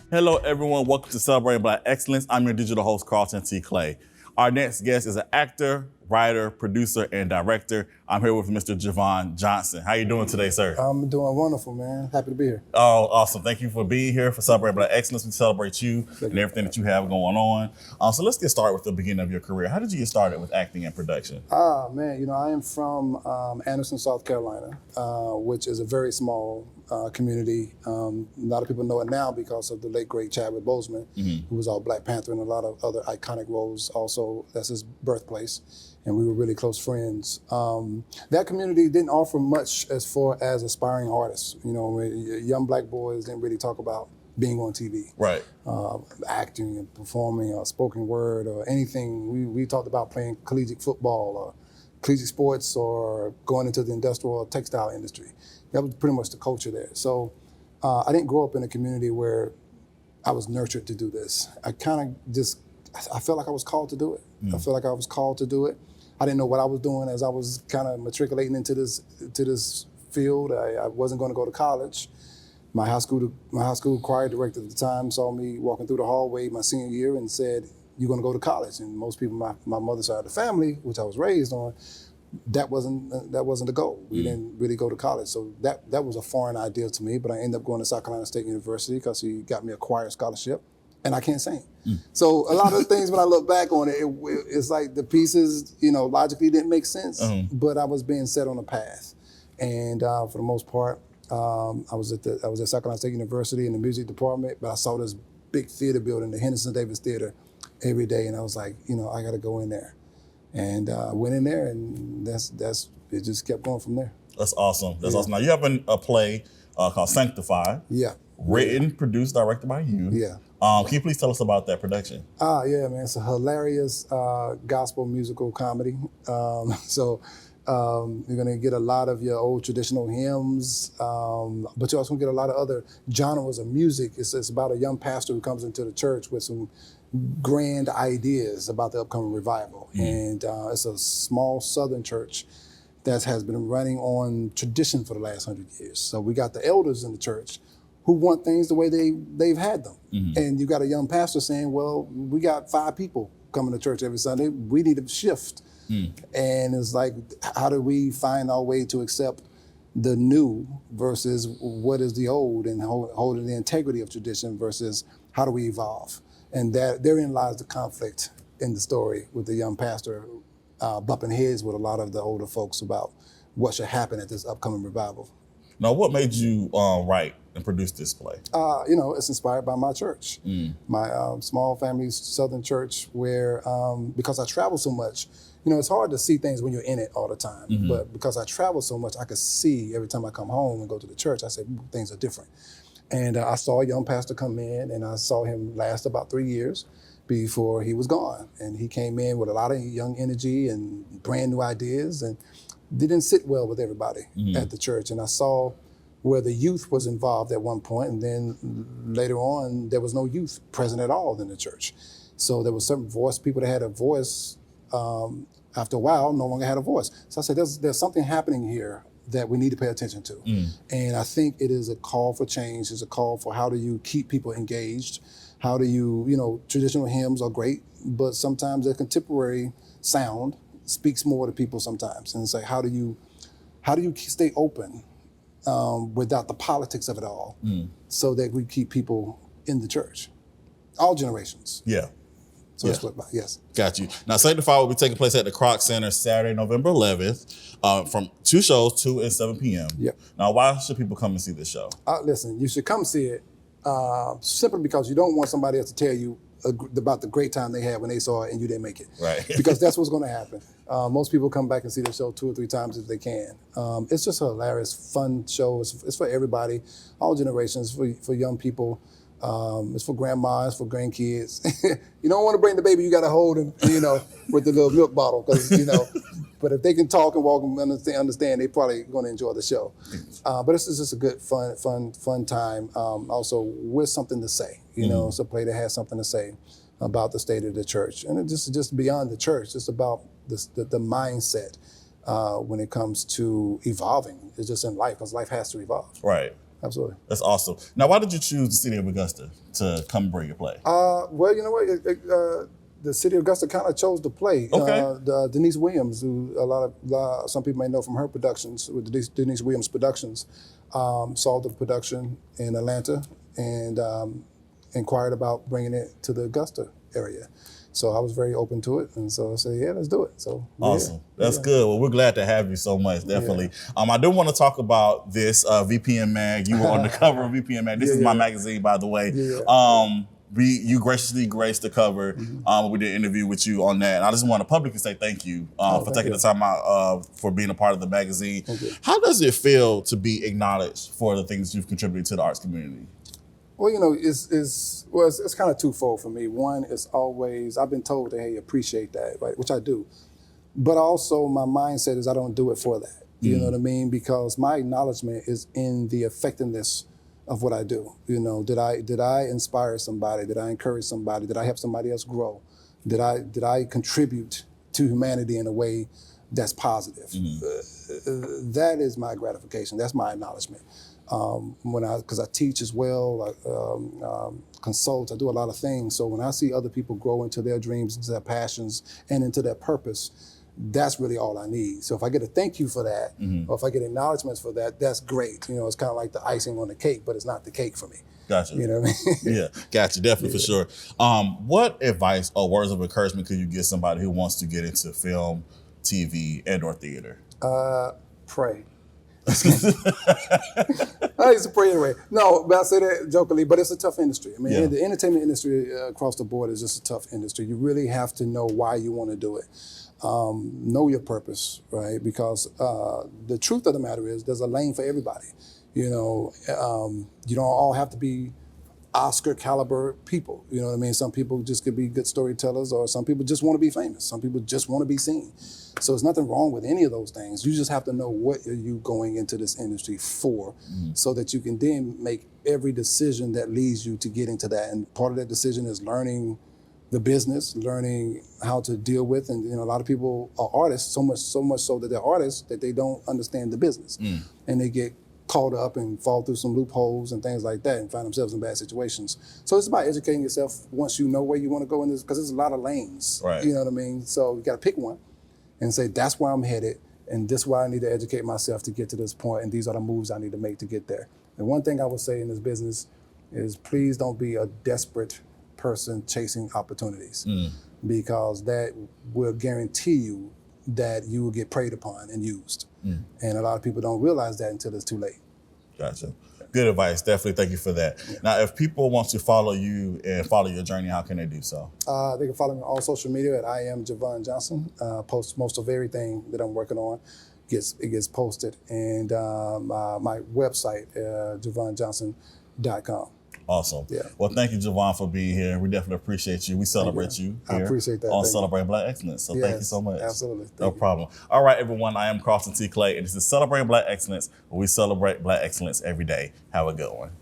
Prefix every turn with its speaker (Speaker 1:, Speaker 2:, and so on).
Speaker 1: Hello, everyone. Welcome to Celebrating Black Excellence. I'm your digital host, Carlton T. Clay. Our next guest is an actor, writer, producer, and director. I'm here with Mr. Javon Johnson. How you doing today, sir?
Speaker 2: I'm doing wonderful, man. Happy to be here.
Speaker 1: Oh, awesome. Thank you for being here for Celebrating Black Excellence. We celebrate you and everything that you have going on. So let's get started with the beginning of your career. How did you get started with acting and production?
Speaker 2: Man, I am from Anderson, South Carolina, which is a very small community. A lot of people know it now because of the late, great Chadwick Boseman, who was all Black Panther and a lot of other iconic roles. Also, that's his birthplace, and we were really close friends. That community didn't offer much as far as aspiring artists. Young Black boys didn't really talk about being on TV,
Speaker 1: Right.
Speaker 2: Acting and performing or spoken word or anything. We talked about playing collegiate football or collegiate sports or going into the industrial or textile industry. That was pretty much the culture there. So I didn't grow up in a community where I was nurtured to do this. I felt like I was called to do it. I felt like I was called to do it. I didn't know what I was doing as I was kind of matriculating into this field. I wasn't going to go to college. My high school choir director at the time saw me walking through the hallway my senior year and said, "You're going to go to college." And most people, my mother's side of the family, which I was raised on, that wasn't the goal. We didn't really go to college, so that was a foreign idea to me. But I ended up going to South Carolina State University because he got me a choir scholarship, and I can't sing. So a lot of the things when I look back on it, it's like the pieces, logically didn't make sense, but I was being set on a path, and for the most part, I was at South Carolina State University in the music department, but I saw this big theater building, the Henderson Davis Theater, every day, and I was like, I got to go in there. And I went in there, and it just kept going from there.
Speaker 1: That's awesome. That's awesome. Now, you have a play called Sanctified.
Speaker 2: Yeah.
Speaker 1: Written, produced, directed by you.
Speaker 2: Yeah.
Speaker 1: Can you please tell us about that production?
Speaker 2: Yeah, man. It's a hilarious gospel musical comedy. So you're going to get a lot of your old traditional hymns, but you're also going to get a lot of other genres of music. It's about a young pastor who comes into the church with some grand ideas about the upcoming revival. And it's a small southern church that has been running on tradition for the last 100 years. So we got the elders in the church who want things the way they've had them. And you got a young pastor saying, well, we got 5 people coming to church every Sunday. We need a shift. And it's like, how do we find our way to accept the new versus what is the old, and holding the integrity of tradition versus how do we evolve? And therein lies the conflict in the story with the young pastor bumping heads with a lot of the older folks about what should happen at this upcoming revival.
Speaker 1: Now, what made you write and produce this play?
Speaker 2: It's inspired by my church, my small family Southern church, where because I travel so much, it's hard to see things when you're in it all the time. But because I travel so much, I could see every time I come home and go to the church, I say things are different. And I saw a young pastor come in, and I saw him last about 3 years before he was gone. And he came in with a lot of young energy and brand new ideas, and didn't sit well with everybody at the church. And I saw where the youth was involved at one point, and then later on, there was no youth present at all in the church. So there was certain people that had a voice, after a while, no longer had a voice. So I said, there's something happening here that we need to pay attention to. And I think it is a call for change. It's a call for how do you keep people engaged? How do you, traditional hymns are great, but sometimes the contemporary sound speaks more to people sometimes. And it's like, how do you stay open without the politics of it all, so that we keep people in the church, all generations.
Speaker 1: Yeah.
Speaker 2: So that's what, yes.
Speaker 1: Got you. Now, Sanctified will be taking place at the Kroc Center Saturday, November 11th, from 2 shows, 2 and 7 p.m.
Speaker 2: Yep.
Speaker 1: Now, why should people come and see this show?
Speaker 2: Listen, you should come see it simply because you don't want somebody else to tell you about the great time they had when they saw it and you didn't make it. Right. Because that's what's going to happen. Most people come back and see the show 2 or 3 times if they can. It's just a hilarious, fun show. It's for everybody, all generations, for young people. It's for grandma, it's for grandkids. You don't want to bring the baby, you got to hold him, with the little milk bottle, because, but if they can talk and walk and understand, they probably going to enjoy the show. But it's just a good, fun time. Also with something to say, it's a play that has something to say about the state of the church. And it's just beyond the church, it's about the mindset when it comes to evolving. It's just in life, because life has to evolve.
Speaker 1: Right.
Speaker 2: Absolutely.
Speaker 1: That's awesome. Now, why did you choose the city of Augusta to come bring your play?
Speaker 2: Well, you know what? The city of Augusta kind of chose to play.
Speaker 1: Okay.
Speaker 2: Denise Williams, who some people may know from her productions, with Denise Williams Productions, saw the production in Atlanta and inquired about bringing it to the Augusta area. So I was very open to it, and so I said, "Yeah, let's do it." So
Speaker 1: awesome,
Speaker 2: yeah.
Speaker 1: That's good. Well, we're glad to have you so much, definitely. I do want to talk about this VPN Mag. You were on the cover of VPN Mag. This is my magazine, by the way. You graciously graced the cover. We did an interview with you on that. And I just want to publicly say thank you for taking the time out for being a part of the magazine. How does it feel to be acknowledged for the things you've contributed to the arts community?
Speaker 2: Well, you know, it's kind of twofold for me. One is always, I've been told that, hey, appreciate that, right? Which I do. But also my mindset is I don't do it for that. You know what I mean? Because my acknowledgement is in the effectiveness of what I do. You know, did I inspire somebody? Did I encourage somebody? Did I help somebody else grow? Did I contribute to humanity in a way that's positive? That is my gratification. That's my acknowledgement. Because I teach as well, I consult, I do a lot of things. So when I see other people grow into their dreams, into their passions, and into their purpose, that's really all I need. So if I get a thank you for that, or if I get acknowledgments for that, that's great. You know, it's kind of like the icing on the cake, but it's not the cake for me.
Speaker 1: Gotcha.
Speaker 2: You know what I mean?
Speaker 1: Yeah, gotcha, definitely, for sure. What advice or words of encouragement could you give somebody who wants to get into film, TV, and or theater?
Speaker 2: Pray. I used to pray anyway. No, but I say that jokingly, but it's a tough industry. I mean, the entertainment industry across the board is just a tough industry. You really have to know why you want to do it. Know your purpose, right? Because the truth of the matter is there's a lane for everybody. You know, you don't all have to be Oscar caliber people. You know what I mean? Some people just could be good storytellers, or some people just want to be famous. Some people just want to be seen. So there's nothing wrong with any of those things. You just have to know what are you going into this industry for, so that you can then make every decision that leads you to get into that. And part of that decision is learning the business, learning how to deal with, and a lot of people are artists, so much so that they're artists that they don't understand the business, and they get caught up and fall through some loopholes and things like that and find themselves in bad situations. So it's about educating yourself once you know where you want to go in this, because there's a lot of lanes.
Speaker 1: Right.
Speaker 2: You know what I mean? So you got to pick one and say, that's where I'm headed, and this is where I need to educate myself to get to this point, and these are the moves I need to make to get there. And one thing I would say in this business is, please don't be a desperate person chasing opportunities, because that will guarantee you that you will get preyed upon and used. And a lot of people don't realize that until it's too late.
Speaker 1: Gotcha. Good advice. Definitely thank you for that. Yeah. Now, if people want to follow you and follow your journey, how can they do so?
Speaker 2: They can follow me on all social media at I am Javon Johnson. Post most of everything that I'm working on. It gets posted. And my website, javonjohnson.com.
Speaker 1: Awesome.
Speaker 2: Yeah.
Speaker 1: Well, thank you, Javon, for being here. We definitely appreciate you. We celebrate you here.
Speaker 2: I appreciate that.
Speaker 1: On Celebrating Black Excellence. So thank you so much.
Speaker 2: Absolutely.
Speaker 1: No problem. All right, everyone. I am Carlton T. Clay, and this is Celebrating Black Excellence, where we celebrate Black excellence every day. Have a good one.